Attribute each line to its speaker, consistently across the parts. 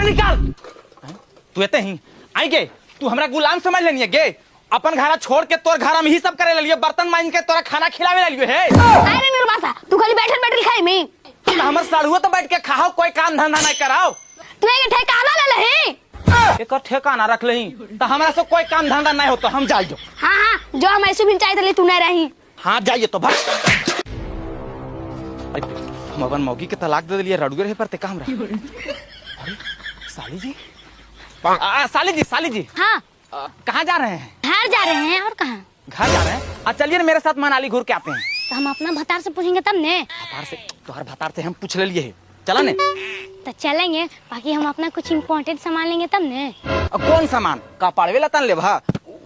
Speaker 1: बाहर निकाल। तू एते ही आई गे, तू हमरा गुलाम समझ लेनी है गे। अपन घरा छोड़ के तोर घरा में ही सब करे लिए, बर्तन मांज के तोरा खाना खिलावे लिए है।
Speaker 2: अरे निर्वासा, तू खाली बैठल बैठल खाई में।
Speaker 1: हमर साढ़ुआ तो बैठ के खाओ, कोई काम धंधा नहीं कराओ।
Speaker 2: तू एक ठेकाना ले लही,
Speaker 1: एक ठेकाना रख लही तो हमरा से कोई काम धंधा नहीं हो तो हम जाइयो।
Speaker 2: हाँ हाँ, जो हम ऐसे भी चाहिए तू नहीं रही।
Speaker 1: हाँ जाइए तो भाग। हम अपन मौगी के तलाक दे दिए, रड़ुए रहे पर ते काम रहा। साली जी, साली जी
Speaker 2: हाँ
Speaker 1: कहाँ जा रहे हैं?
Speaker 2: घर जा रहे हैं। और कहाँ?
Speaker 1: घर जा रहे हैं। चलिए ना मेरे साथ मनाली घूर के आते हैं।
Speaker 2: तो हम अपना भतार से पूछेंगे तब ने।
Speaker 1: भतार से? तुम्हारे भतार से हम पूछ ले लिए है, चला ने।
Speaker 2: तो चलेंगे, बाकी हम अपना कुछ इम्पोर्टेंट सामान लेंगे तब ने।
Speaker 1: कौन सामान? कपाड़वे लतन ले भा,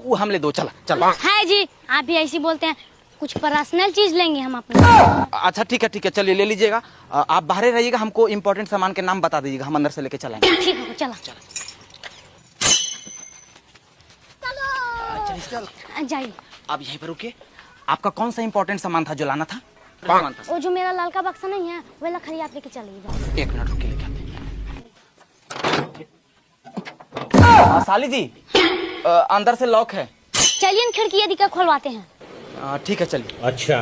Speaker 1: वो हम ले दो। चला चल।
Speaker 2: है जी, आप भी ऐसी बोलते हैं। कुछ पर्सनल चीज लेंगे हम अपना।
Speaker 1: अच्छा ठीक है चलिए ले लीजिएगा। आप बाहर रहिएगा, हमको इम्पोर्टेंट सामान के नाम बता दीजिएगा, हम अंदर से लेके चलेंगे।
Speaker 2: ठीक है, चला जाइए।
Speaker 1: अब यहीं पर रुकिए। आपका कौन सा इम्पोर्टेंट सामान था जो लाना था?
Speaker 2: वो जो मेरा लाल का बक्सा नहीं है, वो लकड़ी आप लेके चलिएगा।
Speaker 1: एक मिनट रुकिए, लेके आते हैं। साली जी, अंदर से लॉक है।
Speaker 2: चलिए खिड़की दिक्कत खोलवाते हैं।
Speaker 1: ठीक है चलिए।
Speaker 3: अच्छा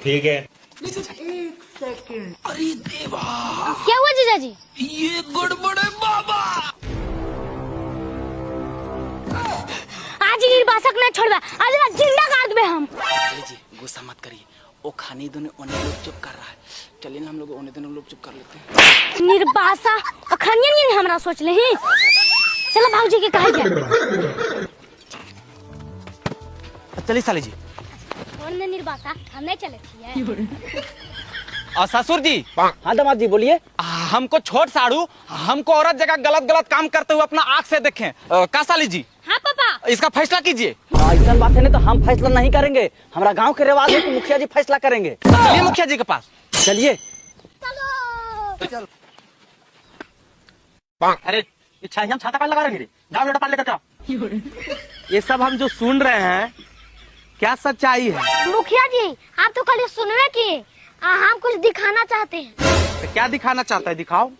Speaker 3: ठीक है।
Speaker 4: एक सेकंड।
Speaker 1: अरे देवा,
Speaker 2: क्या हुआ जीजा जी?
Speaker 1: ये गड़बड़ है बाबा।
Speaker 2: आज निर्वासक न छोड़वा, आज जिंदा काट दे हम।
Speaker 1: साली जी गुस्सा मत करिए, वो खाने दोनों ओने लोग चुप कर रहा है। चलिए ना हम लोग ओने दोनों लोग चुप कर लेते हैं।
Speaker 2: निर्वासा अखनियन नहीं हमरा सोच ले ही। चलो भाऊजी के कहे क्या?
Speaker 1: चलिए साली जी।
Speaker 2: और निर्वासा हम नहीं चले थी।
Speaker 1: और ससुर जी।
Speaker 5: हाँ दामाद जी बोलिए।
Speaker 1: हमको छोट साड़ू, हमको औरत जगह गलत गलत काम करते हुए अपना आँख से देखें। का साली जी?
Speaker 2: हाँ पापा।
Speaker 1: इसका फैसला कीजिए।
Speaker 5: ऐसा बात है नहीं तो हम फैसला नहीं करेंगे। हमारा गांव के रिवाज है कि मुखिया जी फैसला करेंगे।
Speaker 1: चलिए मुखिया जी के पास।
Speaker 5: चलिए।
Speaker 2: चलो।
Speaker 1: अरे हम छाता पाल लगा रहे हैं, जाओ बेटा पाल लेकर जाओ। ये सब हम जो सुन रहे हैं, क्या सच्चाई है?
Speaker 2: मुखिया जी, आप तो खाली सुनने की, हम कुछ दिखाना चाहते हैं।
Speaker 1: तो क्या दिखाना चाहता है? दिखाओ।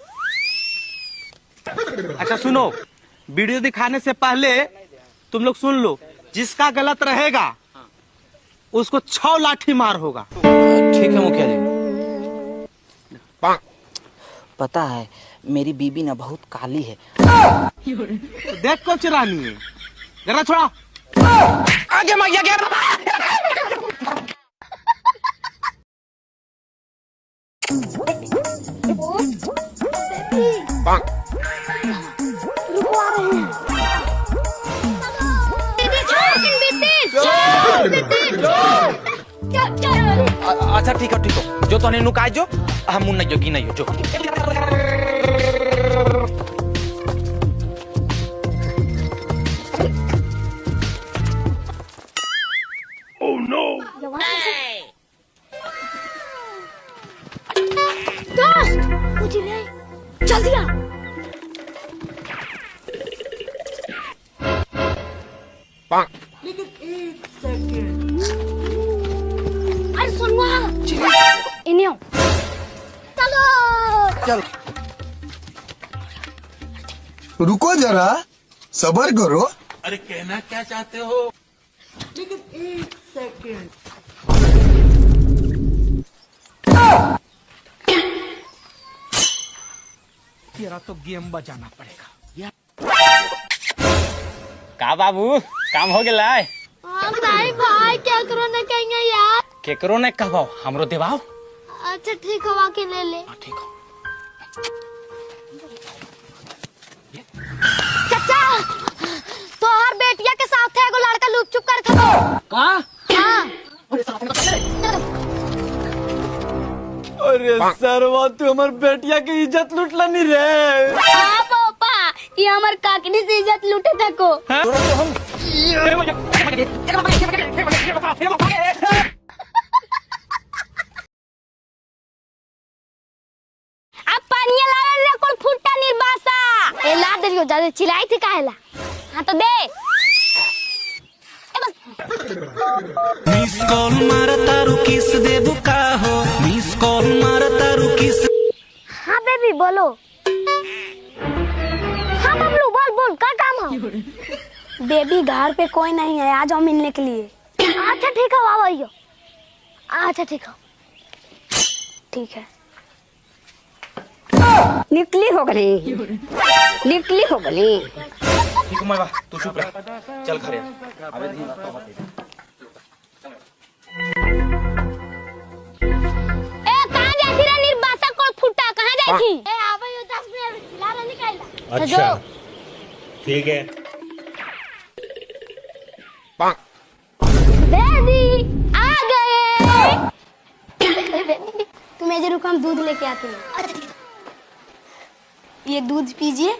Speaker 1: अच्छा सुनो, वीडियो दिखाने से पहले तुम लोग सुन लो, जिसका गलत रहेगा उसको 6 लाठी मार होगा। ठीक है मुखिया जी।
Speaker 5: पता है मेरी बीबी ना बहुत काली है।
Speaker 1: देख को चुरानी है, जरा छोड़ा आगे मैया गया। अच्छा ठीक है जो तो नहीं नुकाय जो हम मुन्ना जोगी नहीं हो जो। Oh no!
Speaker 2: मुझे ले चल दिया।
Speaker 4: लेकिन एक सेकंड।
Speaker 2: अरे सुनवा इन्हें चलो।
Speaker 1: चल
Speaker 6: रुको जरा, सबर करो।
Speaker 3: अरे कहना क्या चाहते हो?
Speaker 4: लेकिन एक सेकंड।
Speaker 1: तेरा तो गेम बजाना पड़ेगा। का बाबू काम हो गया?
Speaker 2: भाई भाई क्या करो न कहेंगे यार।
Speaker 1: केकरो ने कहवाओ, हमरो देवाओ।
Speaker 2: अच्छा ठीक हवा के ले ले।
Speaker 1: ठीक हो।
Speaker 2: चाचा, तो हर बेटिया के साथ है एगो लड़का लुक चुप कर खबो।
Speaker 5: का?
Speaker 2: हाँ।
Speaker 1: अरे सरवा तू हमार बेटिया की इज्जत लूटला नहीं रे।
Speaker 2: हाँ पापा, ये हमार काकनी से इज्जत लूटे थको। अब पानी ला रे कोल फुट्टा निर्वासा। ए ला दरियो ज्यादा चिल्लाई थी काहेला? हाँ तो दे।
Speaker 7: मिस कॉल मार तारू किस दे बुका हो, मिस कॉल मार तारू किस।
Speaker 2: हाँ बेबी बोलो। बेबी घर पे कोई नहीं है, आ जाओ मिलने के लिए। अच्छा ठीक है, आओ आइयो। अच्छा ठीक है, ठीक है।
Speaker 8: निकली हो गई, निकली हो गई।
Speaker 1: ठीक है माँ, तू चुप रह, चल घरे।
Speaker 2: ए कहां जाती रे निर्बासा को फुट्टा, कहां जाती? ए आवे यो 10 मिनट खिला रे निकाल।
Speaker 3: अच्छा ठीक है।
Speaker 2: बेबी आ गए। तुम इधर रुको, हम दूध लेके आते हैं। ये दूध पीजिए।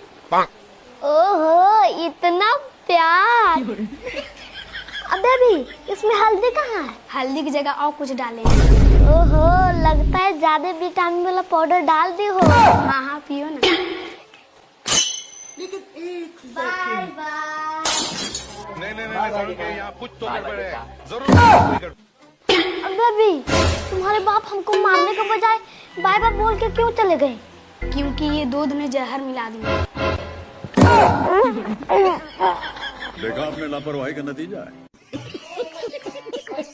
Speaker 2: ओहो इतना प्यार। अब बेबी इसमें हल्दी कहाँ है? हल्दी की जगह और कुछ डाले। ओहो लगता है ज्यादा विटामिन वाला पाउडर डाल दी हो। हाँ हाँ पियो ना।
Speaker 4: लेकिन एक
Speaker 2: बाय
Speaker 4: सेकंड।
Speaker 2: बाय।
Speaker 9: यहाँ कुछ तो गड़बड़ है, जरूर।
Speaker 2: अब बेबी तुम्हारे बाप हमको मारने के बजाय बाय बाय बोल के क्यों चले गए? क्योंकि ये दूध में जहर मिला दिया।
Speaker 9: देखा आपने लापरवाही का नतीजा है।